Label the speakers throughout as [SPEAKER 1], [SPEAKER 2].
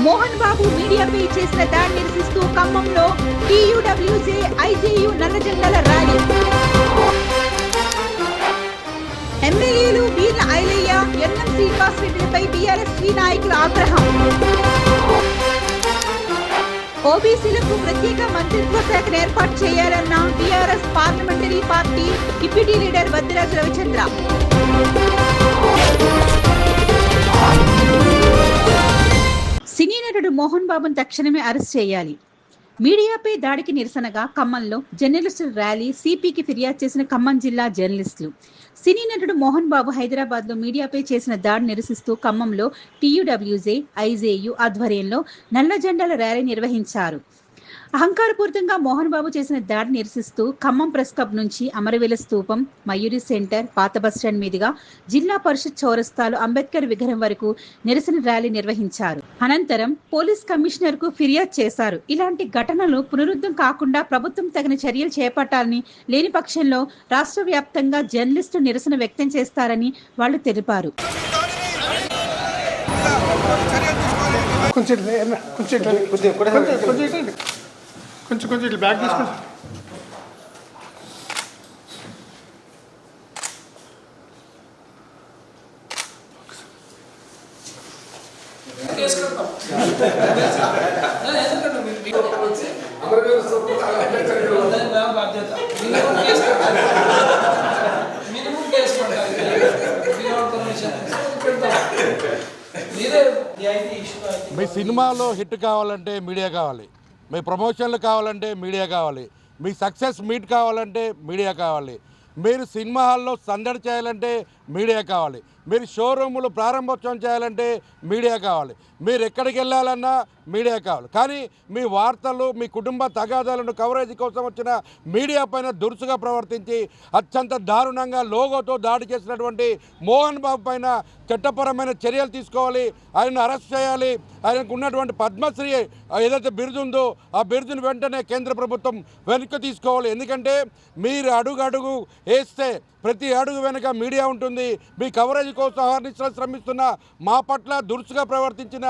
[SPEAKER 1] మోహన్ బాబు మీడియాపై చేసిన దాడి నిరసిస్తూ ఖమ్మంలో టీయూడబ్ల్యూజే ఐజేయు నల్ల జెండాల ర్యాలీ. ఎమ్మెల్యేలు వీర్ల ఐలయ్య, ఎన్ఎం శ్రీనివాస్ రెడ్డిలపై టీఆర్ఎస్ నాయకుల ఆగ్రహం. ఓబీసీలకు ప్రత్యేక మంత్రిత్వ శాఖను ఏర్పాటు చేయాలన్న TRS parliamentary party deputy leader Vaddiraju Ravichandra. Cine నటుడు మోహన్ బాబును తక్షణమే అరెస్ట్ చేయాలి. మీడియాపై దాడికి నిరసనగా ఖమ్మంలో జర్నలిస్టుల ర్యాలీ. సిపికి ఫిర్యాదు చేసిన ఖమ్మం జిల్లా జర్నలిస్టులు. సినీ నటుడు మోహన్ బాబు హైదరాబాద్ లో మీడియాపై చేసిన దాడి నిరసిస్తూ ఖమ్మంలో టీయూడబ్ల్యూజే ఐజేయు ఆధ్వర్యంలో నల్ల జెండాల ర్యాలీ నిర్వహించారు. అహంకారపూరితంగా మోహన్ బాబు చేసిన దాడి నిరసిస్తూ ఖమ్మం ప్రెస్ క్లబ్ నుంచి అమరవీల స్తూపం, మయూరి సెంటర్, పాత బస్టాండ్ మీదుగా జిల్లా పరిషత్ చౌరస్తాలో అంబేద్కర్ విగ్రహం వరకు నిరసన ర్యాలీ నిర్వహించారు. అనంతరం పోలీస్ కమిషనర్ కు ఫిర్యాదు చేశారు. ఇలాంటి ఘటనలు పునరుద్ధం కాకుండా ప్రభుత్వం తగిన చర్యలు చేపట్టాలని, లేని పక్షంలో రాష్ట్ర వ్యాప్తంగా జర్నలిస్టు నిరసన వ్యక్తం చేస్తారని వాళ్ళు తెలిపారు.
[SPEAKER 2] కొంచెం ఇట్లా బ్యాగ్ తీసుకోండి.
[SPEAKER 3] మీ సినిమాలో హిట్ కావాలంటే మీడియా కావాలి, మీ ప్రమోషన్లు కావాలంటే మీడియా కావాలి, మీ సక్సెస్ మీట్ కావాలంటే మీడియా కావాలి, మీరు సినిమా హాల్లో సందడి చేయాలంటే మీడియా కావాలి, మీరు షోరూములు ప్రారంభోత్సవం చేయాలంటే మీడియా కావాలి, మీరు ఎక్కడికి వెళ్ళాలన్నా మీడియా కావాలి. కానీ మీ వార్తలు, మీ కుటుంబ తగాదాలను కవరేజ్ కోసం వచ్చిన మీడియా పైన దురుసుగా ప్రవర్తించి అత్యంత దారుణంగా లోగోతో దాడి చేసినటువంటి మోహన్ బాబు పైన చట్టపరమైన చర్యలు తీసుకోవాలి. ఆయనను అరెస్ట్ చేయాలి. ఆయనకు ఉన్నటువంటి పద్మశ్రీ ఏదైతే బిరుదు ఉందో ఆ బిరుదును వెంటనే కేంద్ర ప్రభుత్వం వెనక్కి తీసుకోవాలి. ఎందుకంటే మీరు అడుగు వేస్తే ప్రతి అడుగు వెనుక మీడియా ఉంటుంది. మీ కవరేజ్ కోసం అహర్నిశలు శ్రమిస్తున్న మా పట్ల దురుసుగా ప్రవర్తించిన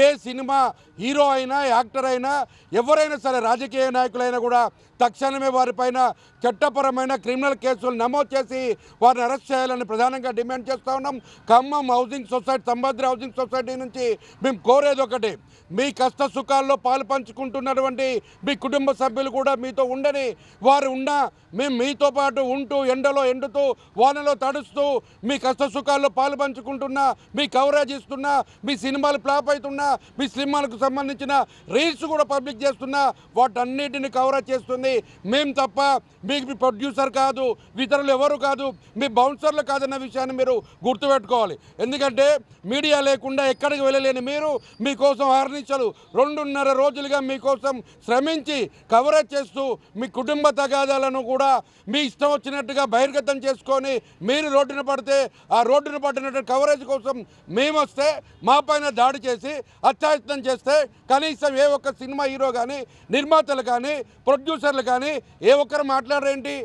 [SPEAKER 3] ఏ సినిమా హీరో అయినా, యాక్టర్ అయినా, ఎవరైనా సరే, రాజకీయ నాయకులైనా కూడా తక్షణమే వారిపైన చట్టపరమైన క్రిమినల్ కేసులు నమోదు చేసి వారిని అరెస్ట్ చేయాలని ప్రధానంగా డిమాండ్ చేస్తూ ఉన్నాం. Khammam housing society, Sambhadra housing society నుంచి మేము కోరేది ఒకటి, మీ కష్ట సుఖాల్లో పాలు పంచుకుంటున్నటువంటి మీ కుటుంబ సభ్యులు కూడా మీతో ఉండని, వారు ఉన్నా మేము మీతో పాటు ఉంటూ ఎండలో ఎండుతూ వానలో తడుస్తూ మీ కష్ట సుఖాల్లో పాలు పంచుకుంటున్నా, మీ కవరేజ్ ఇస్తున్నా, మీ సినిమాలు ఫ్లాప్ అవుతున్నా, మీ సినిమాలకు సంబంధించిన రీల్స్ కూడా పబ్లిక్ చేస్తున్నా, వాటన్నిటిని కవరేజ్ చేస్తుంది మేము తప్ప మీకు ప్రొడ్యూసర్ కాదు, ఇతరులు ఎవరు కాదు, మీ బౌన్సర్లు కాదన్న విషయాన్ని మీరు గుర్తుపెట్టుకోవాలి. ఎందుకంటే మీడియా లేకుండా ఎక్కడికి వెళ్ళలేని మీరు మీకోసం ఆర్నించలు 2.5 రోజులుగా మీకోసం శ్రమించి కవరేజ్ చేస్తూ మీ కుటుంబ తగాదాలను కూడా మీ ఇష్టం వచ్చినట్టుగా బహిర్గతం చేసుకొని మీరు రోడ్డున పడితే ఆ రోడ్డున పడినట్టు కవరేజ్ కోసం మేము వస్తే మా పైన దాడి చేసి అత్యాయత్నం చేస్తే కనీసం ఏ ఒక్క సినిమా హీరో కానీ, నిర్మాతలు కానీ, ప్రొడ్యూసర్లు కానీ ఏ ఒక్కరు మాట్లాడరేంటి?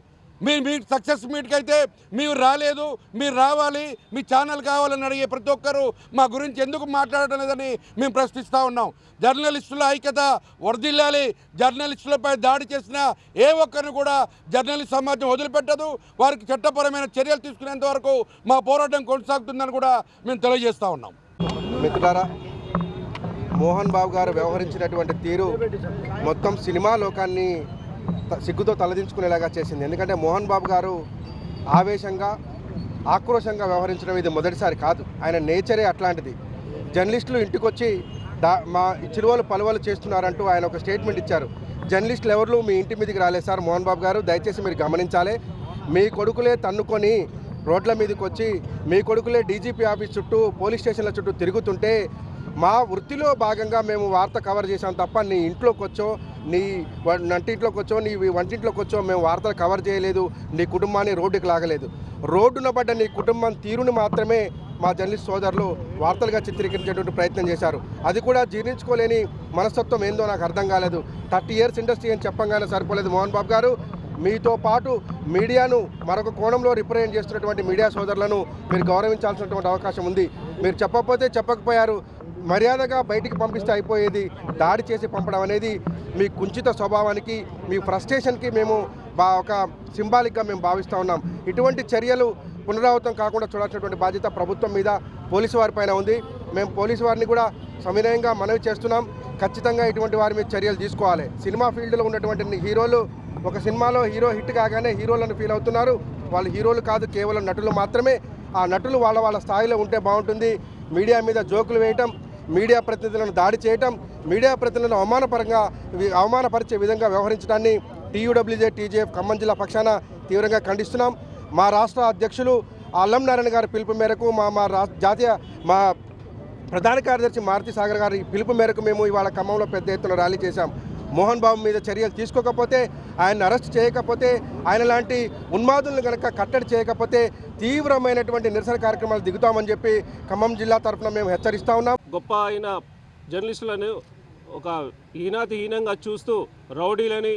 [SPEAKER 3] మీ సక్సెస్ మీట్కి అయితే మీరు రాలేదు, మీరు రావాలి, మీ ఛానల్ కావాలని అడిగే ప్రతి ఒక్కరూ మా గురించి ఎందుకు మాట్లాడటం లేదని మేము ప్రశ్నిస్తూ ఉన్నాం. జర్నలిస్టుల ఐక్యత వర్ధిల్లాలి. జర్నలిస్టులపై దాడి చేసిన ఏ ఒక్కరిని కూడా జర్నలిస్ట్ సమాజం వదిలిపెట్టదు. వారికి చట్టపరమైన చర్యలు తీసుకునేంత వరకు మా పోరాటం కొనసాగుతుందని కూడా మేము తెలియజేస్తూ ఉన్నాం.
[SPEAKER 4] మిత్రులారా, మోహన్ బాబు గారు వ్యవహరించినటువంటి తీరు మొత్తం సినిమా లోకాన్ని సిగ్గుతో తలదించుకునేలాగా చేసింది. ఎందుకంటే మోహన్ బాబు గారు ఆవేశంగా, ఆక్రోశంగా వ్యవహరించడం ఇది మొదటిసారి కాదు. ఆయన నేచరే అట్లాంటిది. జర్నలిస్టులు ఇంటికి వచ్చి మా చిరువలు పలువలు చేస్తున్నారంటూ ఆయన ఒక స్టేట్మెంట్ ఇచ్చారు. జర్నలిస్టులు ఎవరు మీ ఇంటి మీదకి రాలేదు సార్ మోహన్ బాబు గారు, దయచేసి మీరు గమనించాలి. మీ కొడుకులే తన్నుకొని రోడ్ల మీదకి వచ్చి, మీ కొడుకులే డీజీపీ ఆఫీస్ చుట్టూ, పోలీస్ స్టేషన్ల చుట్టూ తిరుగుతుంటే మా వృత్తిలో భాగంగా మేము వార్త కవర్ చేసాం తప్ప నీ ఇంట్లోకి వచ్చో, నీ నంటింట్లోకి వచ్చో, నీ వంటింట్లోకి వచ్చో మేము వార్తలు కవర్ చేయలేదు, నీ కుటుంబాన్ని రోడ్డుకి లాగలేదు. రోడ్డున పడ్డ నీ కుటుంబం తీరుని మాత్రమే మా జర్నలిస్ట్ సోదరులు వార్తలుగా చిత్రీకరించేటువంటి ప్రయత్నం చేశారు. అది కూడా జీర్ణించుకోలేని మనస్తత్వం ఏందో నాకు అర్థం కాలేదు. 30 years ఇండస్ట్రీ అని చెప్పంగానే సరిపోలేదు మోహన్ బాబు గారు. మీతో పాటు మీడియాను మరొక కోణంలో రిప్రజెంట్ చేస్తున్నటువంటి మీడియా సోదరులను మీరు గౌరవించాల్సినటువంటి అవకాశం ఉంది. మీరు చెప్పకపోతే చెప్పకపోయారు, మర్యాదగా బయటికి పంపిస్తే అయిపోయేది, దాడి చేసి పంపడం అనేది మీ కుంచిత స్వభావానికి, మీ ఫ్రస్ట్రేషన్కి మేము ఒక సింబాలిక్గా మేము భావిస్తూ ఉన్నాం. ఇటువంటి చర్యలు పునరావృతం కాకుండా చూడాల్సినటువంటి బాధ్యత ప్రభుత్వం మీద, పోలీసు వారిపైన ఉంది. మేము పోలీసు వారిని కూడా సవినయంగా మనవి చేస్తున్నాం, ఖచ్చితంగా ఇటువంటి వారి మీద చర్యలు తీసుకోవాలి. సినిమా ఫీల్డ్లో ఉన్నటువంటి హీరోలు ఒక సినిమాలో హీరో హిట్ కాగానే హీరోలను ఫీల్ అవుతున్నారు. వాళ్ళు హీరోలు కాదు, కేవలం నటులు మాత్రమే. ఆ నటులు వాళ్ళ స్థాయిలో ఉంటే బాగుంటుంది. మీడియా మీద జోకులు వేయటం, మీడియా ప్రతినిధులను దాడి చేయటం, మీడియా ప్రతినిధులను అవమానపరిచే విధంగా వ్యవహరించడాన్ని TUWJ TJF ఖమ్మం జిల్లా పక్షాన తీవ్రంగా ఖండిస్తున్నాం. మా రాష్ట్ర అధ్యక్షులు అల్లం నారాయణ గారి పిలుపు మేరకు మా ప్రధాన కార్యదర్శి మారుతి సాగర్ గారి పిలుపు మేరకు మేము ఇవాళ ఖమ్మంలో పెద్ద ఎత్తున ర్యాలీ చేశాం. మోహన్ బాబు మీద చర్యలు తీసుకోకపోతే, ఆయన అరెస్ట్ చేయకపోతే, ఆయన లాంటి ఉన్మాదులను కనుక కట్టడి చేయకపోతే తీవ్రమైనటువంటి నిరసన కార్యక్రమాలు దిగుతామని చెప్పి ఖమ్మం జిల్లా తరఫున మేము హెచ్చరిస్తా ఉన్నాం.
[SPEAKER 5] గొప్ప అయిన జర్నలిస్టులను ఒక హీనంగా చూస్తూ రౌడీలని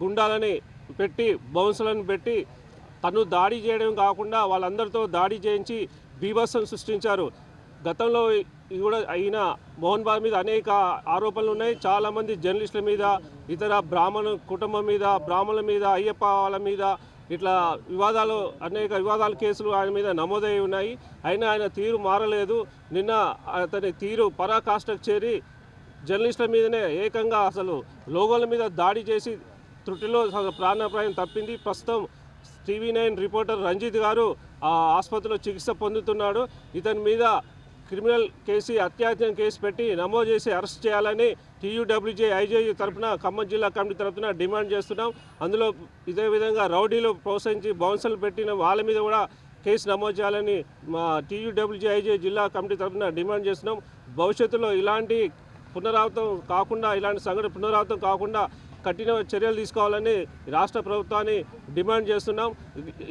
[SPEAKER 5] గుండాలని పెట్టి బౌన్సులను పెట్టి తను దాడి చేయడం కాకుండా వాళ్ళందరితో దాడి చేయించి బీభత్సం సృష్టించారు. గతంలో కూడా అయిన మోహన్ బాబు మీద అనేక ఆరోపణలు ఉన్నాయి. చాలామంది జర్నలిస్టుల మీద, ఇతర బ్రాహ్మణ కుటుంబం మీద, బ్రాహ్మణుల మీద, అయ్యప్ప వాళ్ళ మీద ఇట్లా అనేక వివాదాల కేసులు ఆయన మీద నమోదై ఉన్నాయి. అయినా ఆయన తీరు మారలేదు. నిన్న అతని తీరు పరాకాష్ఠకు చేరి జర్నలిస్టుల మీదనే ఏకంగా అసలు లోగోల మీద దాడి చేసి త్రుటిలో ప్రాణాపాయం తప్పింది. ప్రస్తుతం TV9 రిపోర్టర్ రంజిత్ గారు ఆసుపత్రిలో చికిత్స పొందుతున్నాడు. ఇతని మీద క్రిమినల్ కేసు, అత్యాచారం కేసు పెట్టి నమోదు చేసి అరెస్ట్ చేయాలని TUWJ IJU తరఫున ఖమ్మం జిల్లా కమిటీ తరఫున డిమాండ్ చేస్తున్నాం. అందులో ఇదే విధంగా రౌడీలు ప్రోత్సహించి బౌన్సర్లు పెట్టిన వాళ్ళ మీద కూడా కేసు నమోదు చేయాలని మా TUWJ IJU జిల్లా కమిటీ తరఫున డిమాండ్ చేస్తున్నాం. భవిష్యత్తులో ఇలాంటి సంఘటన పునరావృతం కాకుండా కఠిన చర్యలు తీసుకోవాలని రాష్ట్ర ప్రభుత్వాన్ని డిమాండ్ చేస్తున్నాం.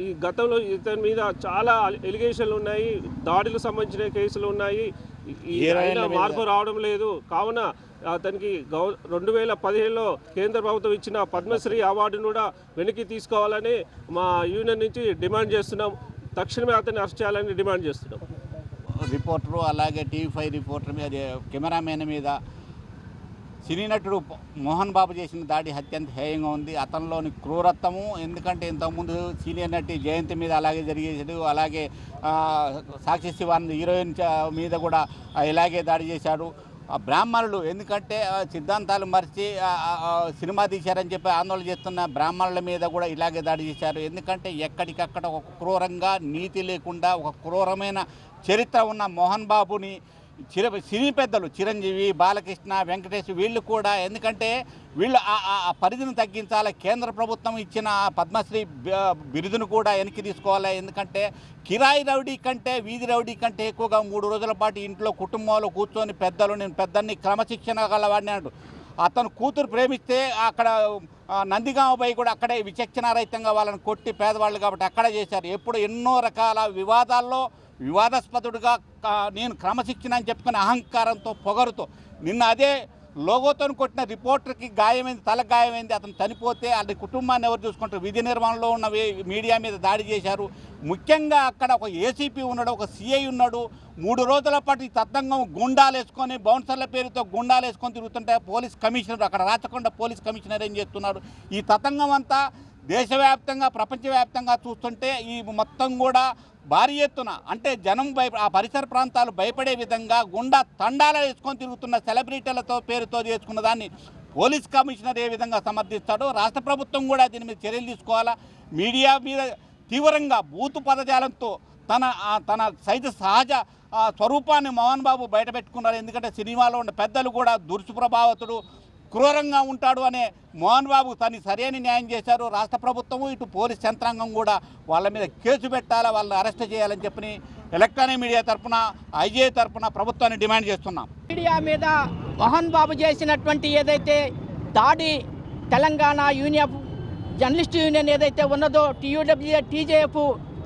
[SPEAKER 5] ఈ గతంలో ఇతని మీద చాలా ఎలిగేషన్లు ఉన్నాయి, దాడులకు సంబంధించిన కేసులు ఉన్నాయి. అయినా మార్పు రావడం లేదు. కావున అతనికి 2015లో కేంద్ర ప్రభుత్వం ఇచ్చిన పద్మశ్రీ అవార్డును కూడా వెనక్కి తీసుకోవాలని మా యూనియన్ నుంచి డిమాండ్ చేస్తున్నాం. తక్షణమే అతన్ని అరెస్ట్ చేయాలని డిమాండ్ చేస్తున్నాం.
[SPEAKER 6] రిపోర్టరు, అలాగే TV5 రిపోర్టర్ మీద, కెమెరామెన్ మీద సినీ నటుడు మోహన్ బాబు చేసిన దాడి అత్యంత హేయంగా ఉంది. అతనిలోని క్రూరత్వము, ఎందుకంటే ఇంతకుముందు సీనియర్ నటి జయంతి మీద అలాగే జరిగేసాడు. అలాగే సాక్షి శివానంద్ హీరోయిన్ మీద కూడా ఇలాగే దాడి చేశాడు. బ్రాహ్మణులు, ఎందుకంటే సిద్ధాంతాలు మరిచి సినిమా తీశారని చెప్పి ఆందోళన చేస్తున్న బ్రాహ్మణుల మీద కూడా ఇలాగే దాడి చేశారు. ఎందుకంటే ఎక్కడికక్కడ ఒక క్రూరంగా, నీతి లేకుండా ఒక క్రూరమైన చరిత్ర ఉన్న మోహన్ బాబుని సినీ పెద్దలు చిరంజీవి, బాలకృష్ణ, వెంకటేష్ వీళ్ళు కూడా, ఎందుకంటే వీళ్ళు ఆ పరిధిని తగ్గించాలి. కేంద్ర ప్రభుత్వం ఇచ్చిన పద్మశ్రీ బిరుదును కూడా వెనక్కి తీసుకోవాలి. ఎందుకంటే కిరాయి రౌడీ కంటే, వీధి రౌడీ కంటే ఎక్కువగా 3 రోజుల పాటు ఇంట్లో కుటుంబంలో కూర్చొని నేను పెద్దన్ని క్రమశిక్షణ గలవాడినాడు. అతను కూతురు ప్రేమిస్తే అక్కడ నందిగామ పోయి కూడా అక్కడే విచక్షణారహితంగా వాళ్ళని కొట్టి, పేదవాళ్ళు కాబట్టి అక్కడ చేశారు. ఎప్పుడు ఎన్నో రకాల వివాదాల్లో వివాదాస్పదుడుగా నేను క్రమశిక్షణ అని చెప్పుకునే అహంకారంతో, పొగరుతో నిన్న అదే లోగోతో కొట్టిన రిపోర్టర్కి గాయమైంది, తల గాయమైంది. అతను చనిపోతే అది కుటుంబాన్ని ఎవరు చూసుకుంటారు? విధి నిర్వహణలో ఉన్న మీడియా మీద దాడి చేశారు. ముఖ్యంగా అక్కడ ఒక ACP ఉన్నాడు, ఒక CI ఉన్నాడు. 3 రోజుల పాటు ఈ తతంగం గుండాలు వేసుకొని, బౌన్సర్ల పేరుతో గుండాలు వేసుకొని తిరుగుతుంటే పోలీస్ కమిషనర్, అక్కడ రాచకొండ పోలీస్ కమిషనర్ ఏం చేస్తున్నాడు? ఈ తతంగం అంతా దేశవ్యాప్తంగా, ప్రపంచవ్యాప్తంగా చూస్తుంటే ఈ మొత్తం కూడా భారీ ఎత్తున, అంటే జనం ఆ పరిసర ప్రాంతాలు భయపడే విధంగా గుండా తండాలు వేసుకొని తిరుగుతున్న సెలబ్రిటీలతో పేరుతో చేసుకున్న దాన్ని పోలీస్ కమిషనర్ ఏ విధంగా సమర్థిస్తాడో రాష్ట్ర ప్రభుత్వం కూడా దీని మీద చర్యలు తీసుకోవాలా. మీడియా మీద తీవ్రంగా బూతు పదజాలంతో తన సహజ స్వరూపాన్ని మోహన్ బాబు బయటపెట్టుకున్నారు. ఎందుకంటే సినిమాలో ఉన్న పెద్దలు కూడా దుష్ప్రభావితుడు, క్రూరంగా ఉంటాడు అనే మోహన్ బాబు తను సరైన న్యాయం చేశారు. రాష్ట్ర ప్రభుత్వము, ఇటు పోలీస్ యంత్రాంగం కూడా వాళ్ళ మీద కేసు పెట్టాలా, వాళ్ళని అరెస్ట్ చేయాలని చెప్పి ఎలక్ట్రానిక్ మీడియా తరఫున, IJU తరఫున ప్రభుత్వాన్ని డిమాండ్ చేస్తున్నాం.
[SPEAKER 7] మీడియా మీద మోహన్ బాబు చేసినటువంటి ఏదైతే దాడి, తెలంగాణ జర్నలిస్ట్ యూనియన్ ఏదైతే ఉన్నదో TUWJ TJF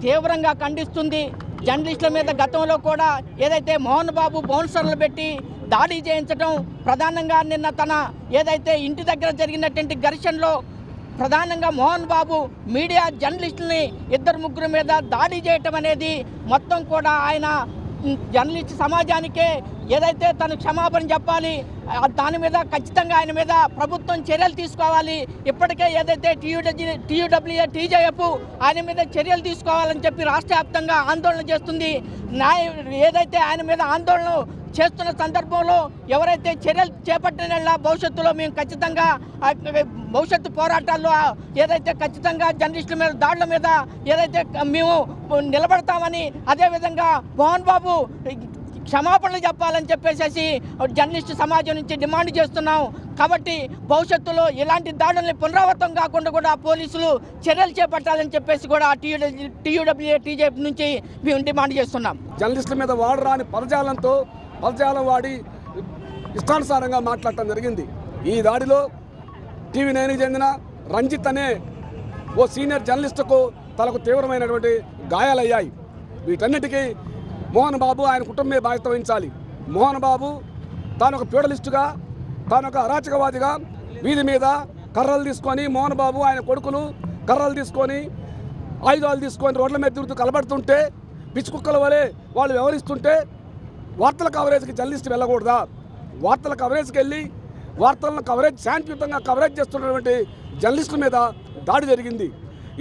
[SPEAKER 7] తీవ్రంగా ఖండిస్తుంది. జర్నలిస్టుల మీద గతంలో కూడా ఏదైతే మోహన్ బాబు బౌన్సర్లు పెట్టి దాడి చేయించడం, ప్రధానంగా నిన్న తన ఏదైతే ఇంటి దగ్గర జరిగినటువంటి ఘర్షణలో ప్రధానంగా మోహన్ బాబు మీడియా జర్నలిస్టులని 2-3 మీద దాడి చేయటం అనేది మొత్తం కూడా ఆయన జర్నలిస్ట్ సమాజానికే ఏదైతే తను క్షమాపణ చెప్పాలి, దాని మీద ఖచ్చితంగా ఆయన మీద ప్రభుత్వం చర్యలు తీసుకోవాలి. ఇప్పటికే ఏదైతే టీయూడబ్ల్యూఏ టీజేఎఫ్ ఆయన మీద చర్యలు తీసుకోవాలని చెప్పి రాష్ట్ర వ్యాప్తంగా ఆందోళన చేస్తుంది. ఏదైతే ఆయన మీద ఆందోళన చేస్తున్న సందర్భంలో ఎవరైతే చర్యలు చేపట్టిన భవిష్యత్తులో మేము ఖచ్చితంగా భవిష్యత్తు పోరాటాల్లో ఏదైతే ఖచ్చితంగా జర్నలిస్టుల మీద దాడుల మీద ఏదైతే మేము నిలబడతామని, అదేవిధంగా మోహన్ బాబు క్షమాపణలు చెప్పాలని చెప్పేసి జర్నలిస్టు సమాజం నుంచి డిమాండ్ చేస్తున్నాం. కాబట్టి భవిష్యత్తులో ఇలాంటి దాడుల్ని పునరావృతం కాకుండా కూడా పోలీసులు చర్యలు చేపట్టాలని చెప్పేసి కూడా టీయూడబ్ల్యూఏ టీజేపీ నుంచి మేము డిమాండ్ చేస్తున్నాం.
[SPEAKER 8] జర్నలిస్టుల మీద వాడరాని పదజాలం వాడి ఇష్టానుసారంగా మాట్లాడటం జరిగింది. ఈ దాడిలో TV9కి చెందిన రంజిత్ అనే ఓ సీనియర్ జర్నలిస్టుకు తలకు తీవ్రమైనటువంటి గాయాలయ్యాయి. వీటన్నిటికీ మోహన్ బాబు ఆయన కుటుంబమే బాధ్యత వహించాలి. మోహన్ బాబు తాను ఒక ప్యూడలిస్టుగా, తాను ఒక అరాచకవాదిగా వీధి మీద కర్రలు తీసుకొని, మోహన్ బాబు ఆయన కొడుకులు కర్రలు తీసుకొని, ఆయుధాలు తీసుకొని రోడ్ల మీద తిరుగుతూ కలబడుతుంటే, పిచ్చి కుక్కల వలె వాళ్ళు వ్యవహరిస్తుంటే వార్తల కవరేజ్కి జర్నలిస్ట్ వెళ్ళకూడదా? వార్తల కవరేజ్కి వెళ్ళి వార్తలను శాంతియుతంగా కవరేజ్ చేస్తున్నటువంటి జర్నలిస్టుల మీద దాడి జరిగింది.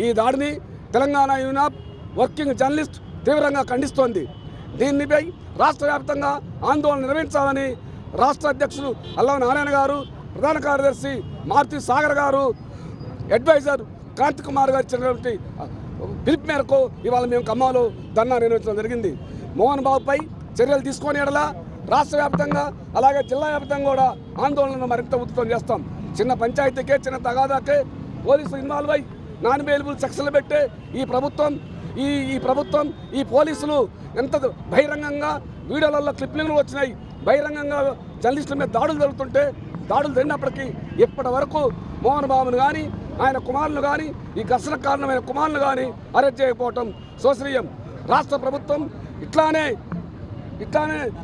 [SPEAKER 8] ఈ దాడిని Telangana union of working journalist తీవ్రంగా ఖండిస్తోంది. దీనిపై రాష్ట్ర వ్యాప్తంగా ఆందోళన నిర్వహించాలని రాష్ట్ర అధ్యక్షులు అల్లం నారాయణ గారు, ప్రధాన కార్యదర్శి మారుతి సాగర్ గారు, అడ్వైజర్ కాంతి కుమార్ గారు ఇచ్చినటువంటి పిలుపు మేరకు ఇవాళ మేము ఖమ్మంలో ధర్నా నిర్వహించడం జరిగింది. మోహన్ బాబుపై చర్యలు తీసుకొని ఎడలా రాష్ట్ర వ్యాప్తంగా అలాగే జిల్లా వ్యాప్తంగా కూడా ఆందోళనను మరింత ఉధృతం చేస్తాం. చిన్న పంచాయతీకే, చిన్న తగాదాకే పోలీసులు ఇన్వాల్వ్ అయి నాన్ బెయిలబుల్ సెక్షన్లు పెట్టే ఈ ప్రభుత్వం ఈ పోలీసులు ఎంత బహిరంగంగా వీడియోలలో క్లిప్లింగ్లు వచ్చినాయి, బహిరంగంగా జర్నలిస్టుల మీద దాడులు జరుగుతుంటే, దాడులు జరిగినప్పటికీ ఇప్పటి వరకు మోహన్ బాబును కానీ ఆయన కుమారులు కానీ ఈ ఘర్షణకు కారణమైన కుమారులు కానీ అరెస్ట్ చేయకపోవటం శోచనీయం. రాష్ట్ర ప్రభుత్వం ఇట్లానే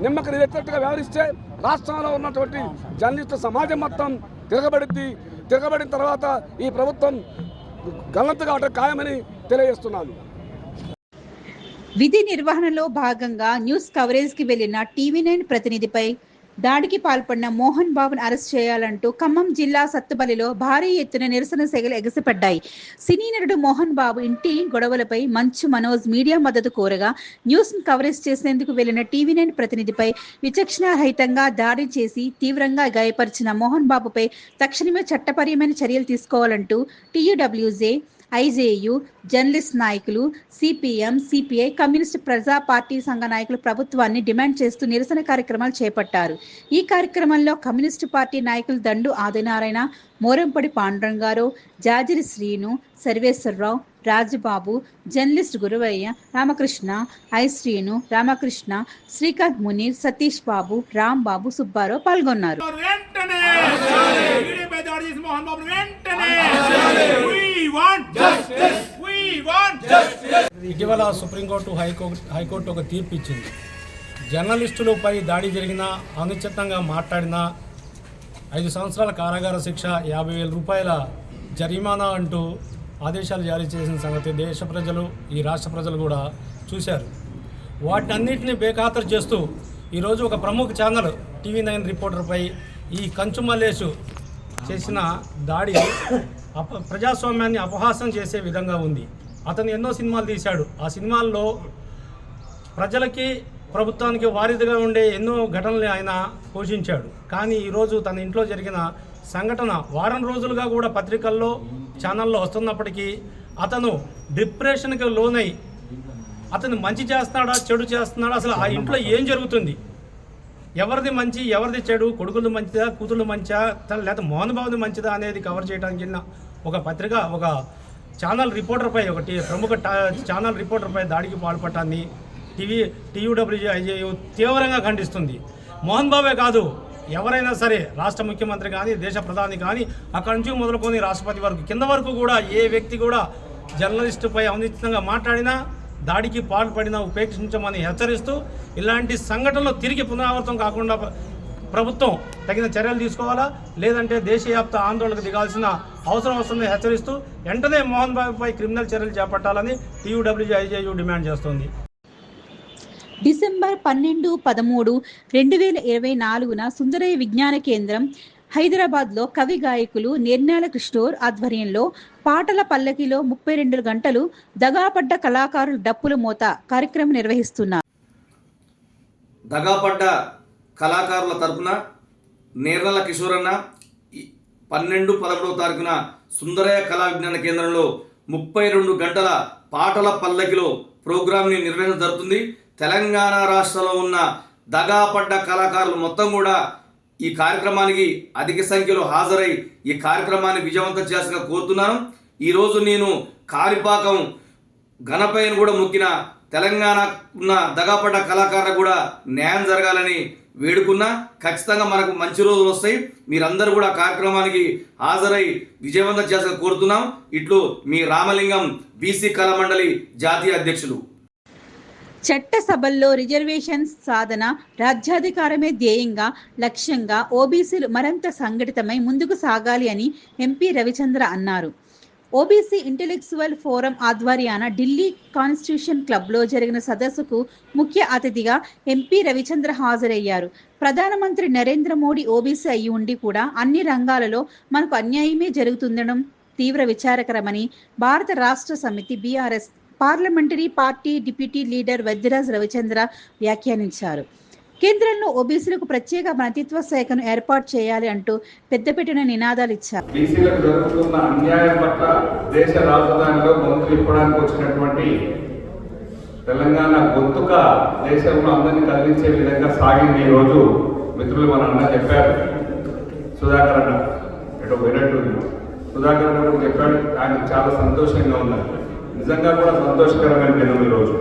[SPEAKER 8] నిమ్మక నీరెత్తినట్టుగా వ్యవహరిస్తే రాష్ట్రంలో ఉన్నటువంటి జర్నలిస్టు సమాజం మొత్తం తిరగబడిన తర్వాత ఈ ప్రభుత్వం గల్లంతు కావటం ఖాయమని తెలియజేస్తున్నాను.
[SPEAKER 1] విధి నిర్వహణలో భాగంగా న్యూస్ కవరేజ్కి వెళ్లిన TV9 ప్రతినిధిపై దాడికి పాల్పడిన మోహన్ బాబును అరెస్ట్ చేయాలంటూ ఖమ్మం జిల్లా సత్తుపల్లిలో భారీ ఎత్తున నిరసన సెగలు ఎగసిపడ్డాయి. సినీ నటుడు మోహన్ బాబు ఇంటి గొడవలపై మంచు మనోజ్ మీడియా మద్దతు కోరగా న్యూస్ కవరేజ్ చేసేందుకు వెళ్లిన TV9 ప్రతినిధిపై విచక్షణారహితంగా దాడి చేసి తీవ్రంగా గాయపరిచిన మోహన్ బాబుపై తక్షణమే చట్టపరమైన చర్యలు తీసుకోవాలంటూ TUWJ, IJU, జర్నలిస్ట్ నాయకులు, CPM, CPI, కమ్యూనిస్ట్ ప్రజా పార్టీ సంఘ నాయకులు ప్రభుత్వాన్ని డిమాండ్ చేస్తూ నిరసన కార్యక్రమాలు చేపట్టారు. ఈ కార్యక్రమంలో కమ్యూనిస్టు పార్టీ నాయకులు దండు ఆదినారాయణ, మోరంపడి పాండురంగారావు, జాజిరి శ్రీను, సర్వేశ్వరరావు, రాజబాబు, జర్నలిస్ట్ గురువయ్య, రామకృష్ణ, శ్రీను, రామకృష్ణ, శ్రీకాంత్ మునీర్, సతీష్ బాబు, రాంబాబు, సుబ్బారావు పాల్గొన్నారు.
[SPEAKER 9] ఇటీవల సుప్రీంకోర్టు హైకోర్టు ఒక తీర్పు ఇచ్చింది. జర్నలిస్టులపై దాడి జరిగిన, అనుచితంగా మాట్లాడిన 5 సంవత్సరాల కారాగార శిక్ష, 50,000 రూపాయల జరిమానా అంటూ ఆదేశాలు జారీ చేసిన సంగతి దేశ ప్రజలు, ఈ రాష్ట్ర ప్రజలు కూడా చూశారు. వాటన్నిటిని బేఖాతరు చేస్తూ ఈరోజు ఒక ప్రముఖ ఛానల్ TV9 రిపోర్టర్పై ఈ కంచుమల్లేసు చేసిన దాడి ప్రజాస్వామ్యాన్ని అపహాస్యం చేసే విధంగా ఉంది. అతను ఎన్నో సినిమాలు తీశాడు. ఆ సినిమాల్లో ప్రజలకి, ప్రభుత్వానికి వారిదిగా ఉండే ఎన్నో ఘటనలు ఆయన పోషించాడు. కానీ ఈరోజు తన ఇంట్లో జరిగిన సంఘటన వారం రోజులుగా కూడా పత్రికల్లో, ఛానల్లో వస్తున్నప్పటికీ అతను డిప్రెషన్కి లోనై అతను మంచి చేస్తున్నాడా, చెడు చేస్తున్నాడా, అసలు ఆ ఇంట్లో ఏం జరుగుతుంది, ఎవరిది మంచి ఎవరిది చెడు, కొడుకులు మంచిదా, కూతుళ్ళు మంచిదా, లేకపోతే మోహన్ బాబుది మంచిదా అనేది కవర్ చేయడానికి ఒక పత్రిక, ఒక ఛానల్ రిపోర్టర్పై, ప్రముఖ ఛానల్ రిపోర్టర్పై దాడికి పాల్పడటాన్ని TUWJ, IJU తీవ్రంగా ఖండిస్తుంది. మోహన్ బాబే కాదు, ఎవరైనా సరే, రాష్ట్ర ముఖ్యమంత్రి కానీ, దేశ ప్రధాని కానీ, అక్కడి నుంచి మొదలుకొని రాష్ట్రపతి వరకు, కింద వరకు కూడా ఏ వ్యక్తి కూడా జర్నలిస్టుపై అనుచితంగా మాట్లాడినా, దాడికి పాల్పడినా ఉపేక్షించమని హెచ్చరిస్తూ, ఇలాంటి సంఘటనలు తిరిగి పునరావృతం కాకుండా ప్రభుత్వం తగిన చర్యలు తీసుకోవాలా, లేదంటే దేశవ్యాప్త ఆందోళనకు దిగాల్సిన అవసరం వస్తుందని హెచ్చరిస్తూ వెంటనే మోహన్ బాబుపై క్రిమినల్ చర్యలు చేపట్టాలని TUWJ, IJU డిమాండ్ చేస్తోంది.
[SPEAKER 1] డిసెంబర్ 12-13-2024న సుందరయ్య విజ్ఞాన కేంద్రం హైదరాబాద్లో కవి గాయకులు నిర్నాల కిషోర్ ఆధ్వర్యంలో పాటల పల్లకిలో 32 గంటలు దగాపడ్డ కళాకారుల డప్పుల మోత కార్యక్రమం నిర్వహిస్తున్నారు.
[SPEAKER 10] దగాపడ్డ కళాకారుల తరపున నిర్నాల కిషోర్ అన్న 12-13వ తారీఖున సుందరయ్య కళా విజ్ఞాన కేంద్రంలో 32 గంటల పాటల పల్లకిలో ప్రోగ్రాంని నిర్వహించడం జరుగుతుంది. తెలంగాణ రాష్ట్రంలో ఉన్న దగాపడ్డ కళాకారులు మొత్తం కూడా ఈ కార్యక్రమానికి అధిక సంఖ్యలో హాజరై ఈ కార్యక్రమాన్ని విజయవంతం చేయాల్సిందిగా కోరుతున్నాను. ఈరోజు నేను కాణిపాకం గణపయ్యను కూడా మొక్కిన తెలంగాణ ఉన్న దగాపడ్డ కళాకారులకు కూడా న్యాయం జరగాలని వేడుకున్నా. ఖచ్చితంగా మనకు మంచి రోజులు వస్తాయి. మీరందరూ కూడా కార్యక్రమానికి హాజరై విజయవంతం చేయాల్సిందిగా కోరుతున్నాం. ఇట్లు మీ రామలింగం బీసీ కళా మండలి జాతీయ అధ్యక్షులు.
[SPEAKER 1] చట్టసభల్లో రిజర్వేషన్స్ సాధన రాజ్యాధికారమే ధ్యేయంగా లక్ష్యంగా ఓబీసీలు మరింత సంఘటితమై ముందుకు సాగాలి అని ఎంపీ రవిచంద్ర అన్నారు. ఓబీసీ ఇంటెలెక్చువల్ ఫోరం ఆధ్వర్యాన ఢిల్లీ కాన్స్టిట్యూషన్ క్లబ్లో జరిగిన సదస్సుకు ముఖ్య అతిథిగా ఎంపీ రవిచంద్ర హాజరయ్యారు. ప్రధానమంత్రి నరేంద్ర మోడీ ఓబీసీ అయి ఉండి కూడా అన్ని రంగాలలో మనకు అన్యాయమే జరుగుతుండడం తీవ్ర విచారకరమని భారత రాష్ట్ర సమితి BRS parliamentary party deputy leader Vaddiraj Ravichandra వ్యాఖ్యానించారు. కేంద్రంలో ఓబీసీలకు ప్రత్యేక మంత్రిత్వ శాఖను ఏర్పాటు చేయాలి అంటూ పెద్దపెట్టిన నినాదాలు ఇచ్చారు.
[SPEAKER 11] బీసీలకు జరుగుతున్న అన్యాయం పట్ల దేశ రాజధానిలో గొంతు విప్పడానికి వచ్చినటువంటి తెలంగాణ గొంతుక దేశంలో అందరినీ కదిలించే విధంగా సాగింది. ఈరోజు మిత్రులు మన అన్న చెప్పారు, సుధాకర్ అన్న ఎటో వినట్టు సుధాకర్ అన్న కూడా చెప్పాడు. ఆయనకు చాలా సంతోషంగా ఉన్నారు. నిజంగా కూడా సంతోషకరమైన దినం ఈరోజు.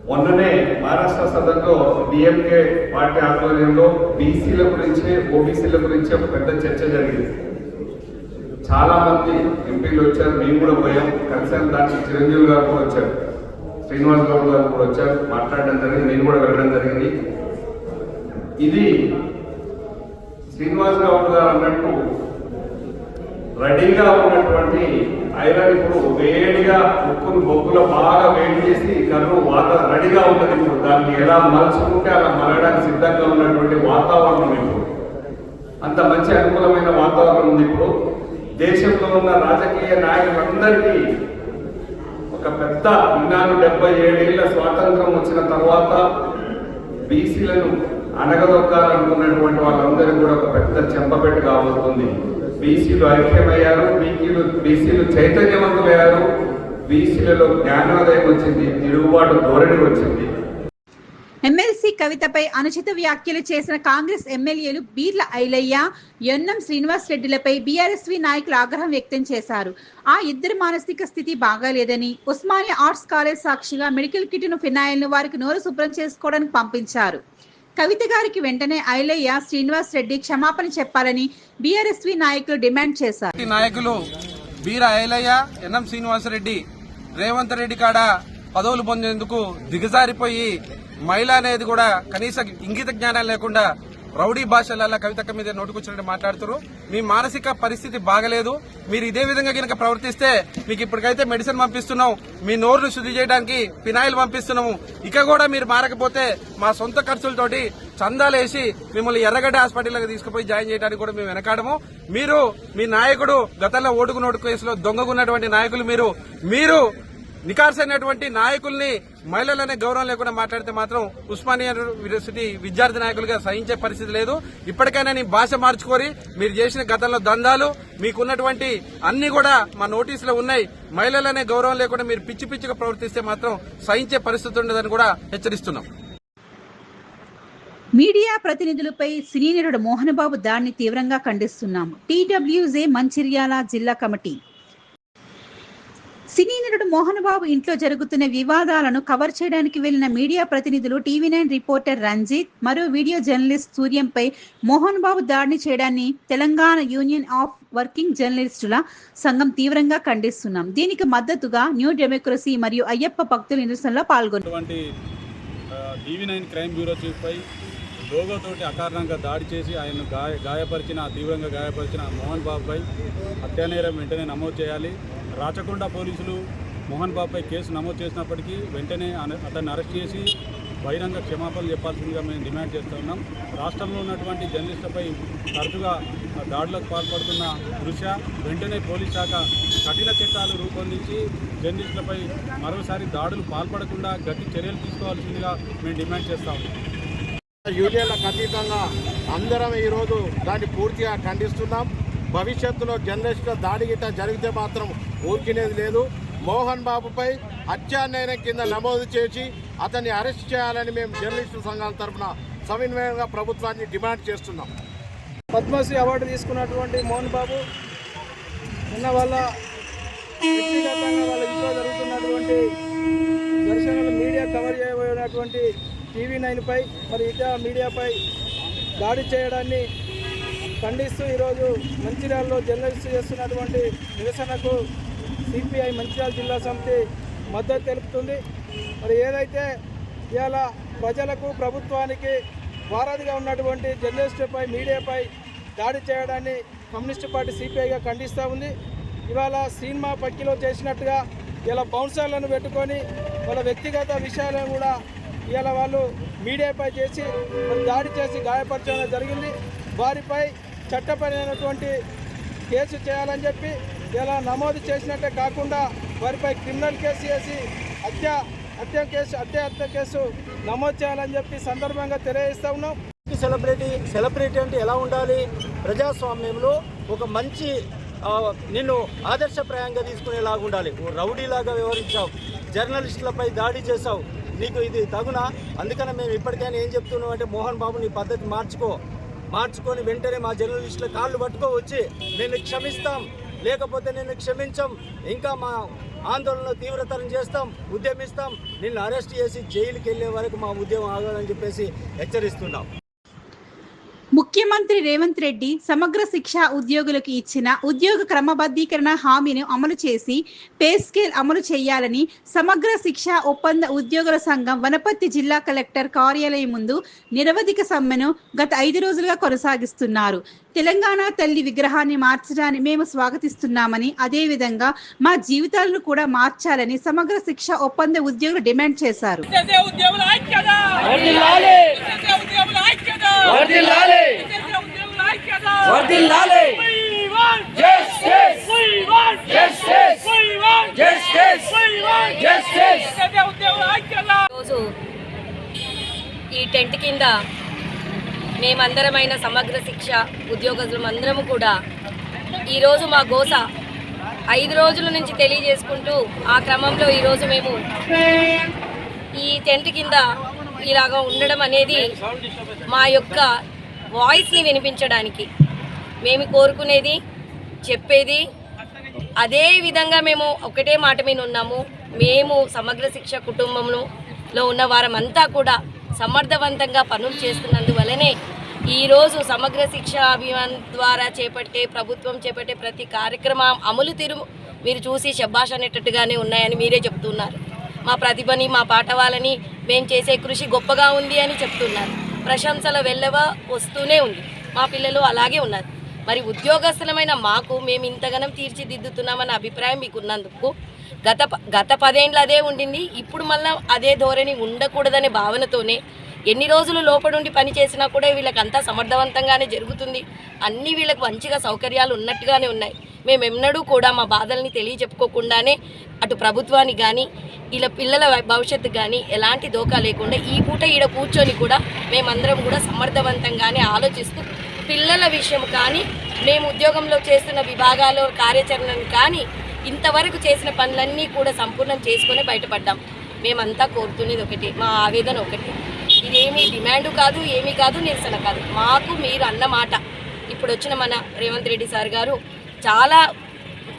[SPEAKER 11] మొన్ననే మహారాష్ట్ర సదన్లో డిఎంకే పార్టీ ఆధ్వర్యంలో బీసీల గురించి ఓబీసీల గురించి ఒక పెద్ద చర్చ జరిగింది. చాలా మంది ఎంపీలు వచ్చారు, మేము కూడా పోయాం, కలిసాం. దానికి చిరంజీవి గారు కూడా వచ్చారు, శ్రీనివాస్ గౌడ్ గారు కూడా వచ్చారు, మాట్లాడడం జరిగింది. నేను కూడా వెళ్ళడం జరిగింది. ఇది శ్రీనివాస్ గౌడ్ గారు అన్నట్టు రెడీగా ఉన్నటువంటి ఐరన్ ఇప్పుడు వేడిగా ఉక్కును బొగ్గులో బాగా వేడి చేసి కర్రు రెడీగా ఉంటుంది. ఇప్పుడు దాన్ని ఎలా మలుచుకుంటే అలా మలగడానికి సిద్ధంగా ఉన్నటువంటి వాతావరణం ఇప్పుడు అంత మంచి అనుకూలమైన వాతావరణం ఉంది. ఇప్పుడు దేశంలో ఉన్న రాజకీయ నాయకులందరికీ ఒక పెద్ద 77 ఏళ్ల స్వాతంత్రం వచ్చిన తర్వాత బీసీలను అనగదొక్కాలనుకున్నటువంటి వాళ్ళందరికీ కూడా ఒక పెద్ద చెంపపెట్టు కాబోతుంది. బీసీలు ఐక్యమయ్యారు, బీసీలు చైతన్యవంతులయ్యారు, బీసీలలో జ్ఞానోదయం వచ్చింది, తిరుగుబాటు ధోరణి వచ్చింది.
[SPEAKER 1] ఎమ్మెల్సీ కవితపై అనుచిత వ్యాఖ్యలు చేసిన కాంగ్రెస్ ఎమ్మెల్యేలు బీర్ల ఐలయ్య, యన్నం శ్రీనివాస్ రెడ్డిలపై బీఆర్ఎస్వీ నాయకులు ఆగ్రహం వ్యక్తం చేశారు. ఆ ఇద్దరి మానసిక స్థితి బాగాలేదని ఉస్మానియా ఆర్ట్స్ కాలేజ్ సాక్షిగా మెడికల్ కిట్ను ఫినాయిల్ను వారికి నోరు శుభ్రం చేసుకోవడానికి పంపించారు. కవిత గారికి వెంటనే ఐలయ్య, శ్రీనివాస్ రెడ్డి క్షమాపణ చెప్పాలని బీఆర్ఎస్వీ నాయకులు డిమాండ్ చేశారు.
[SPEAKER 12] నాయకులు బీర ఐలయ్య, ఎన్ఎం శ్రీనివాసరెడ్డి రేవంత్ రెడ్డి కాడ పదవులు పొందేందుకు దిగజారిపోయి మహిళ అనేది కూడా కనీస ఇంగిత జ్ఞానం లేకుండా రౌడీ భాషల కవితక్క మీద నోటుకొచ్చినట్టు మాట్లాడుతారు. మీ మానసిక పరిస్థితి బాగలేదు. మీరు ఇదే విధంగా కనుక ప్రవర్తిస్తే మీకు ఇప్పటికైతే మెడిసిన్ పంపిస్తున్నాం, మీ నోరును శుద్ధి చేయడానికి ఫినాయిల్ పంపిస్తున్నాము. ఇక కూడా మీరు మారకపోతే మా సొంత ఖర్చులతోటి చందాలేసి మిమ్మల్ని ఎర్రగడ్డ హాస్పిటల్కి తీసుకుపోయి జాయిన్ చేయడానికి కూడా మేము వెనకాడము. మీరు మీ నాయకుడు గతంలో ఓటుకు నోటు కేసులో దొంగకున్నటువంటి నాయకులు మీరు నికార్సైనటువంటి నాయకుల్ని మహిళలనే గౌరవం లేకుండా మాట్లాడితే మాత్రం ఉస్మానియా యూనివర్సిటీ విద్యార్థి నాయకులుగా సహించే పరిస్థితి లేదు. ఇప్పటికైనా నీ భాష మార్చుకోరి. మీరు చేసిన గతంలో దందాలు, మీకున్నటువంటి అన్ని కూడా మా నోటీసులో ఉన్నాయి. మహిళలనే గౌరవం లేకుండా మీరు పిచ్చి పిచ్చిగా ప్రవర్తిస్తే మాత్రం సహించే పరిస్థితి ఉండదని కూడా హెచ్చరిస్తున్నాం.
[SPEAKER 1] మీడియా ప్రతినిధులపై సినీ నటుడు మోహన్ బాబు దాడిని తీవ్రంగా ఖండిస్తున్నాము. టీడబ్ల్యూజే మంచిర్యాల జిల్లా కమిటీ సినీ నటుడు మోహన్ బాబు ఇంట్లో జరుగుతున్న వివాదాలను కవర్ చేయడానికి వెళ్లిన మీడియా ప్రతినిధులు టీవీ9 రిపోర్టర్ రంజిత్, మరో వీడియో జర్నలిస్ట్ సూర్యంపై మోహన్ బాబు దాడిని చేయడాన్ని తెలంగాణ యూనియన్ ఆఫ్ వర్కింగ్ జర్నలిస్టుల సంఘం తీవ్రంగా ఖండిస్తున్నాం. దీనికి మద్దతుగా న్యూ డెమోక్రసీ మరియు అయ్యప్ప భక్తుల నిరసనలో పాల్గొన్నటువంటి
[SPEAKER 13] టీవీ9 క్రైమ్ బ్యూరో చీఫ్పై లోగోతోటి అకారణంగా దాడి చేసి ఆయన్ను తీవ్రంగా గాయపరిచిన మోహన్ బాబుపై హత్యానేరం వెంటనే నమోదు చేయాలి. రాచకొండ పోలీసులు మోహన్ బాబుపై కేసు నమోదు చేసినప్పటికీ వెంటనే అతన్ని అరెస్ట్ చేసి బహిరంగ క్షమాపణలు చెప్పాల్సిందిగా మేము డిమాండ్ చేస్తూ ఉన్నాం. రాష్ట్రంలో ఉన్నటువంటి జర్నలిస్టులపై తరచుగా దాడులకు పాల్పడుతున్న దృష్ట్యా వెంటనే పోలీస్ శాఖ కఠిన చట్టాలు రూపొందించి జర్నలిస్టులపై మరోసారి దాడులు పాల్పడకుండా గట్టి చర్యలు తీసుకోవాల్సిందిగా మేము డిమాండ్ చేస్తూ ఉన్నాం.
[SPEAKER 14] యూనియన్లకు అతీతంగా అందరం ఈరోజు దాన్ని పూర్తిగా ఖండిస్తున్నాం. భవిష్యత్తులో జర్నలిస్టుల దాడి గిట్ట జరిగితే మాత్రం ఊరికినేది లేదు. మోహన్ బాబుపై హత్యాన్యాయం కింద నమోదు చేసి అతన్ని అరెస్ట్ చేయాలని మేము జర్నలిస్టు సంఘాల తరఫున సవినయంగా ప్రభుత్వాన్ని డిమాండ్ చేస్తున్నాం.
[SPEAKER 15] పద్మశ్రీ అవార్డు తీసుకున్నటువంటి మోహన్ బాబు ఉన్న వాళ్ళ వ్యక్తిగతంగా వాళ్ళ ఇంట్లో జరుగుతున్నటువంటి ఘర్షణలు మీడియా కవర్ చేయబడినటువంటి TV9పై మరి ఇతర మీడియాపై దాడి చేయడాన్ని ఖండిస్తూ ఈరోజు మంచిర్యాలలో జర్నలిస్టు చేస్తున్నటువంటి నిరసనకు CPI మంచిర్యాల జిల్లా సమితి మద్దతు తెలుపుతుంది. మరి ఏదైతే ఇవాళ ప్రజలకు ప్రభుత్వానికి వారధిగా ఉన్నటువంటి జర్నలిస్టులపై మీడియాపై దాడి చేయడాన్ని కమ్యూనిస్టు పార్టీ CPIగా ఖండిస్తూ ఉంది. ఇవాళ సినిమా పక్కిలో చేసినట్టుగా ఇలా బౌన్సర్లను పెట్టుకొని వాళ్ళ వ్యక్తిగత విషయాలను కూడా ఇవాళ వాళ్ళు మీడియాపై చేసి దాడి చేసి గాయపరచడం జరిగింది. వారిపై చట్టపరమైనటువంటి కేసు చేయాలని చెప్పి ఇలా నమోదు చేసినట్టే కాకుండా వారిపై క్రిమినల్ కేసు చేసి హత్య కేసు నమోదు చేయాలని చెప్పి సందర్భంగా తెలియజేస్తూ ఉన్నాం.
[SPEAKER 16] సెలబ్రిటీ అంటే ఎలా ఉండాలి? ప్రజాస్వామ్యంలో ఒక మంచి నిన్ను ఆదర్శప్రాయంగా తీసుకునేలాగా ఉండాలి. రౌడీలాగా వ్యవహరించావు, జర్నలిస్టులపై దాడి చేశావు, నీకు ఇది తగునా? అందుకనే మేము ఇప్పటికైనా ఏం చెప్తున్నాం అంటే మోహన్ బాబు నీ పద్ధతి మార్చుకొని వెంటనే మా జర్నలిస్టుల కాళ్ళు పట్టుకో వచ్చి నిన్ను క్షమిస్తాం, లేకపోతే నిన్ను క్షమించాం, ఇంకా మా ఆందోళన తీవ్రతరం చేస్తాం, ఉద్యమిస్తాం, నిన్ను అరెస్ట్ చేసి జైలుకి వెళ్ళే వరకు మా ఉద్యమం ఆగాలని చెప్పేసి హెచ్చరిస్తున్నాం.
[SPEAKER 1] ముఖ్యమంత్రి రేవంత్ రెడ్డి సమగ్ర శిక్ష ఉద్యోగులకు ఇచ్చిన ఉద్యోగ క్రమబద్ధీకరణ హామీని అమలు చేసి పే స్కేల్ అమలు చేయాలని సమగ్ర శిక్ష ఒప్పంద ఉద్యోగుల సంఘం వనపర్తి జిల్లా కలెక్టర్ కార్యాలయం ముందు నిరవధిక సమ్మెను గత 5 రోజులుగా కొనసాగిస్తున్నారు. తెలంగాణ తల్లి విగ్రహాన్ని మార్చడాన్ని మేము స్వాగతిస్తున్నామని, అదేవిధంగా మా జీవితాలను కూడా మార్చాలని సమగ్ర శిక్ష ఒప్పంద ఉద్యోగులు డిమాండ్ చేశారు.
[SPEAKER 17] ఈ టెంట్ కింద మేమందరమైన సమగ్ర శిక్ష ఉద్యోగస్తులందరము కూడా ఈరోజు మా గోస 5 రోజుల నుంచి తెలియజేసుకుంటూ ఆ క్రమంలో ఈరోజు మేము ఈ టెంట్ కింద ఇలాగా ఉండడం అనేది మా యొక్క వాయిస్ని వినిపించడానికి మేము కోరుకునేది, చెప్పేది అదే విధంగా మేము ఒకటే మాట మీద ఉన్నాము. మేము సమగ్ర శిక్ష కుటుంబంలో ఉన్న వారమంతా కూడా సమర్థవంతంగా పనులు చేస్తున్నందువల్లనే ఈరోజు సమగ్ర శిక్ష అభియాన్ ద్వారా ప్రభుత్వం చేపట్టే ప్రతి కార్యక్రమం అమలు తీరు మీరు చూసి శభాష్ అనేటట్టుగానే ఉన్నాయని మీరే చెప్తున్నారు. మా ప్రతిభని, మా పాఠవాలని, మేము చేసే కృషి గొప్పగా ఉంది అని చెప్తున్నారు. ప్రశంసల వెల్లవ వస్తూనే ఉంది. మా పిల్లలు అలాగే ఉన్నారు. మరి ఉద్యోగస్తులమైన మాకు మేము ఇంతగానం తీర్చిదిద్దుతున్నామన్న అభిప్రాయం మీకు ఉన్నందుకు గత 10 ఏళ్ళు అదే ఉండింది. ఇప్పుడు మళ్ళీ అదే ధోరణి ఉండకూడదనే భావనతోనే ఎన్ని రోజులు లోపడుండి పని చేసినా కూడా వీళ్ళకి అంతా సమర్థవంతంగానే జరుగుతుంది. అన్ని వీళ్ళకి మంచిగా సౌకర్యాలు ఉన్నట్టుగానే ఉన్నాయి. మేము ఎన్నడూ కూడా మా బాధల్ని తెలియచెప్పుకోకుండానే అటు ప్రభుత్వానికి కానీ ఇలా పిల్లల భవిష్యత్తు కానీ ఎలాంటి దోకా లేకుండా ఈ పూట ఈడ కూర్చొని కూడా మేమందరం కూడా సమర్థవంతంగానే ఆలోచిస్తూ పిల్లల విషయం కానీ మేము ఉద్యోగంలో చేస్తున్న విభాగాల్లో కార్యాచరణను కానీ ఇంతవరకు చేసిన పనులన్నీ కూడా సంపూర్ణం చేసుకొని బయటపడ్డాం. మేమంతా కోరుతున్నది ఒకటి, మా ఆవేదన ఒకటి. ఇదేమీ డిమాండ్ కాదు, ఏమీ కాదు, నిరసన కాదు. మాకు మీరు అన్న మాట ఇప్పుడు వచ్చిన మన రేవంత్ రెడ్డి సార్ గారు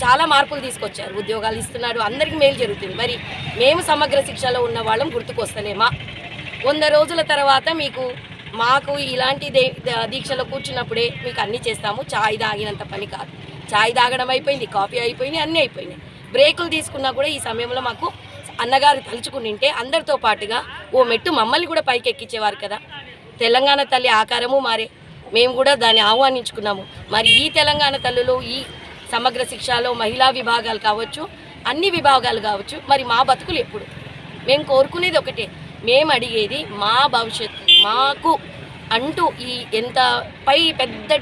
[SPEAKER 17] చాలా మార్పులు తీసుకొచ్చారు. ఉద్యోగాలు ఇస్తున్నారు, అందరికీ మేలు జరుగుతుంది. మరి మేము సమగ్ర శిక్షలో ఉన్న వాళ్ళం గుర్తుకొస్తలేమా? 100 రోజుల తర్వాత మాకు ఇలాంటి దీక్షలో కూర్చున్నప్పుడే మీకు అన్నీ చేస్తాము. ఛాయ్ తాగినంత పని కాదు. ఛాయ్ తాగడం అయిపోయింది, కాఫీ అయిపోయింది, అన్నీ అయిపోయినాయి. బ్రేకులు తీసుకున్నా కూడా ఈ సమయంలో మాకు అన్నగారు తలుచుకునింటే అందరితో పాటుగా ఓ మెట్టు మమ్మల్ని కూడా పైకి ఎక్కించేవారు కదా. తెలంగాణ తల్లి ఆకారము మారే, మేము కూడా దాన్ని ఆహ్వానించుకున్నాము. మరి ఈ తెలంగాణ తల్లులు ఈ సమగ్ర శిక్షలో మహిళా విభాగాలు కావచ్చు, అన్ని విభాగాలు కావచ్చు. మరి మా బతుకులు ఎప్పుడు? మేము కోరుకునేది ఒకటే, మేము అడిగేది మా భవిష్యత్తు మాకు అంటూ ఈ ఎంత పై పెద్ద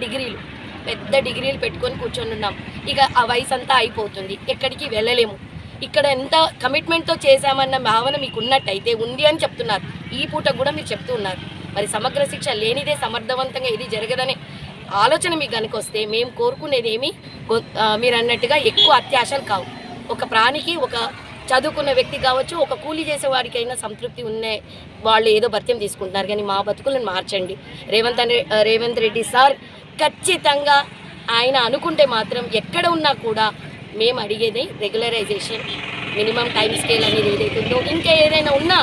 [SPEAKER 17] డిగ్రీలు పెట్టుకొని కూర్చొని ఉన్నాం. ఇక ఆ వయసు అంతా అయిపోతుంది, ఎక్కడికి వెళ్ళలేము. ఇక్కడ ఎంత కమిట్మెంట్తో చేశామన్న భావన మీకు ఉన్నట్టయితే ఉంది అని చెప్తున్నారు. ఈ పూట కూడా మీరు చెప్తూ ఉన్నారు. మరి సమగ్ర శిక్ష లేనిదే సమర్థవంతంగా ఇది జరగదనే ఆలోచన మీకు కనుక వస్తే మేము కోరుకునేది ఏమి మీరు అన్నట్టుగా ఎక్కువ అత్యాశలు కావు. ఒక ప్రాణికి, ఒక చదువుకున్న వ్యక్తి కావచ్చు, ఒక కూలీ చేసేవాడికైనా సంతృప్తి ఉన్నే వాళ్ళు ఏదో భత్యం తీసుకుంటున్నారు. కానీ మా బతుకులను మార్చండి. రేవంత్ రెడ్డి సార్ ఖచ్చితంగా ఆయన అనుకుంటే మాత్రం ఎక్కడ ఉన్నా కూడా మేము అడిగేది రెగ్యులరైజేషన్, మినిమం టైం స్కేల్ అనేది ఏదైతుందో, ఇంకా ఏదైనా ఉన్నా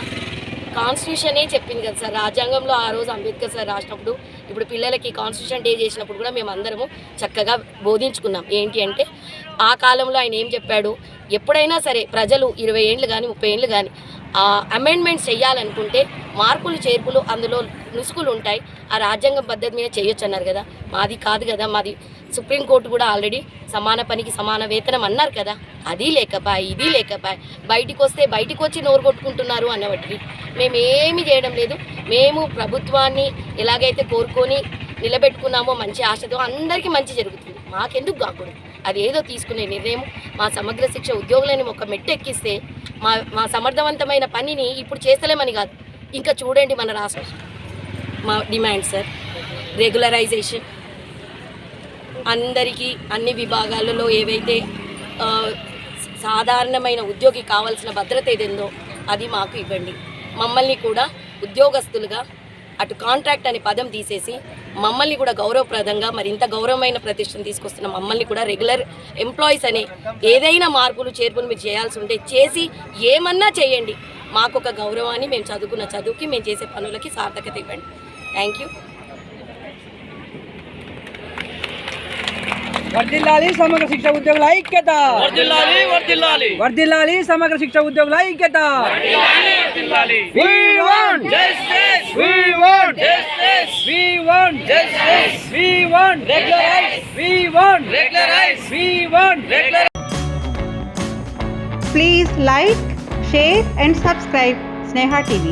[SPEAKER 17] కాన్స్టిట్యూషనే చెప్పింది కదా సార్. రాజ్యాంగంలో ఆ రోజు అంబేద్కర్ సార్ రాసినప్పుడు, ఇప్పుడు పిల్లలకి కాన్స్టిట్యూషన్ డే చేసినప్పుడు కూడా మేము అందరము చక్కగా బోధించుకున్నాం. ఏంటి అంటే ఆ కాలంలో ఆయన ఏం చెప్పాడు, ఎప్పుడైనా సరే ప్రజలు 20 ఏళ్ళు కానీ 30 ఏళ్ళు కానీ అమెండ్మెంట్స్ చేయాలనుకుంటే మార్పులు చేర్పులు అందులో నుసుకులు ఉంటాయి, ఆ రాజ్యాంగం పద్ధతి మీద చేయొచ్చు అన్నారు కదా. మాది కాదు కదా, మాది సుప్రీంకోర్టు కూడా ఆల్రెడీ సమాన పనికి సమాన వేతనం అన్నారు కదా. అది లేకపాయి, ఇది లేకపాయి, బయటికి వచ్చి నోరు కొట్టుకుంటున్నారు అన్నవాటికి మేమేమి చేయడం లేదు. మేము ప్రభుత్వాన్ని ఎలాగైతే కోరుకొని నిలబెట్టుకున్నామో మంచి ఆశతో అందరికీ మంచి జరుగుతుంది, మాకెందుకు కాకూడదు. అదేదో తీసుకునే నిర్ణయం మా సమగ్ర శిక్ష ఉద్యోగులని ఒక మెట్టు ఎక్కిస్తే మా సమర్థవంతమైన పనిని ఇప్పుడు చేస్తలేమని కాదు, ఇంకా చూడండి మన రాష్ట్రం. మా డిమాండ్ సార్ రెగ్యులరైజేషన్, అందరికీ అన్ని విభాగాలలో ఏవైతే సాధారణమైన ఉద్యోగి కావాల్సిన భద్రత ఏదేందో అది మాకు ఇవ్వండి. మమ్మల్ని కూడా ఉద్యోగస్తులుగా అటు కాంట్రాక్ట్ అనే పదం తీసేసి మమ్మల్ని కూడా గౌరవప్రదంగా మరింత గౌరవమైన ప్రతిష్టను తీసుకొస్తున్న మమ్మల్ని కూడా రెగ్యులర్ ఎంప్లాయీస్ అనే ఏదైనా మార్పులు చేర్పులు మీరు చేయాల్సి ఉంటే చేసి ఏమన్నా చేయండి. మాకు ఒక గౌరవాన్ని, మేము చదువుకున్న చదువుకి, మేము చేసే పనులకి సార్థకత ఇవ్వండి. Thank you.
[SPEAKER 15] వర్ధిల్లాలి సమగ్ర శిక్ష ఉద్యోగుల ఐక్యత, వర్ధిల్లాలి సమగ్ర శిక్ష ఉద్యోగుల ఐక్యత. We want justice, we want justice, we want justice, we want regularize, we want regularize, we want regularize.
[SPEAKER 1] Please like, share and subscribe Sneha TV.